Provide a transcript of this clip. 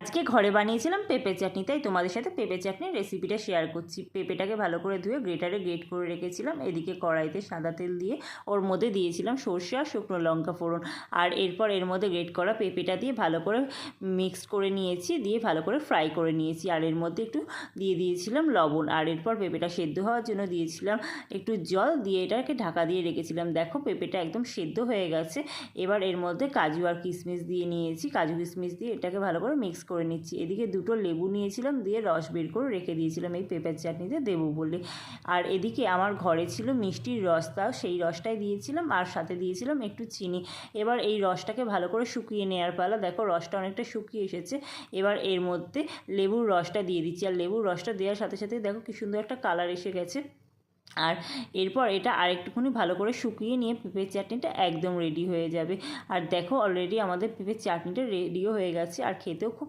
আজকে ঘরে বানিয়েছিলাম পেঁপে চাটনি, তাই তোমাদের সাথে পেঁপে চাটনির রেসিপিটা শেয়ার করছি। পেঁপেটাকে ভালো করে ধুয়ে গ্রেটারে গ্রেট করে রেখেছিলাম। এদিকে কড়াইতে সাদা তেল দিয়ে ওর মধ্যে দিয়েছিলাম সর্ষে আর শুকনো লঙ্কা ফোড়ন। আর এরপর এর মধ্যে গ্রেট করা পেঁপেটা দিয়ে ভালো করে মিক্স করে নিয়েছি, দিয়ে ভালো করে ফ্রাই করে নিয়েছি। আর এর মধ্যে একটু দিয়ে দিয়েছিলাম লবণ। আর এরপর পেঁপেটা সেদ্ধ হওয়ার জন্য দিয়েছিলাম একটু জল, দিয়ে এটাকে ঢাকা দিয়ে রেখেছিলাম। দেখো পেঁপেটা একদম সেদ্ধ হয়ে গেছে। এবার এর মধ্যে কাজু আর কিশমিশ দিয়ে নিয়েছি। কাজু কিশমিশ দিয়ে এটাকে ভালো করে মিক্স করে নিচ্ছি। এদিকে দুটো লেবু নিয়েছিলাম, দিয়ে রস বের করে রেখে দিয়েছিলাম এই পেঁপের চাটনিতে দেবো বলে। আর এদিকে আমার ঘরে ছিল মিষ্টির রস, তাও সেই রসটাই দিয়েছিলাম, আর সাথে দিয়েছিলাম একটু চিনি। এবার এই রসটাকে ভালো করে শুকিয়ে নেওয়ার পালা। দেখো রসটা অনেকটা শুকিয়ে এসেছে। এবার এর মধ্যে লেবুর রসটা দিয়ে দিচ্ছি। আর লেবুর রসটা দেওয়ার সাথে সাথে দেখো কি সুন্দর একটা কালার এসে গেছে। আর এরপর এটা আরেকটুখানি ভালো করে শুকিয়ে নিয়ে পেঁপের চাটনিটা একদম রেডি হয়ে যাবে। আর দেখো অলরেডি আমাদের পেঁপের চাটনিটা রেডিও হয়ে গেছে, আর খেতেও খুব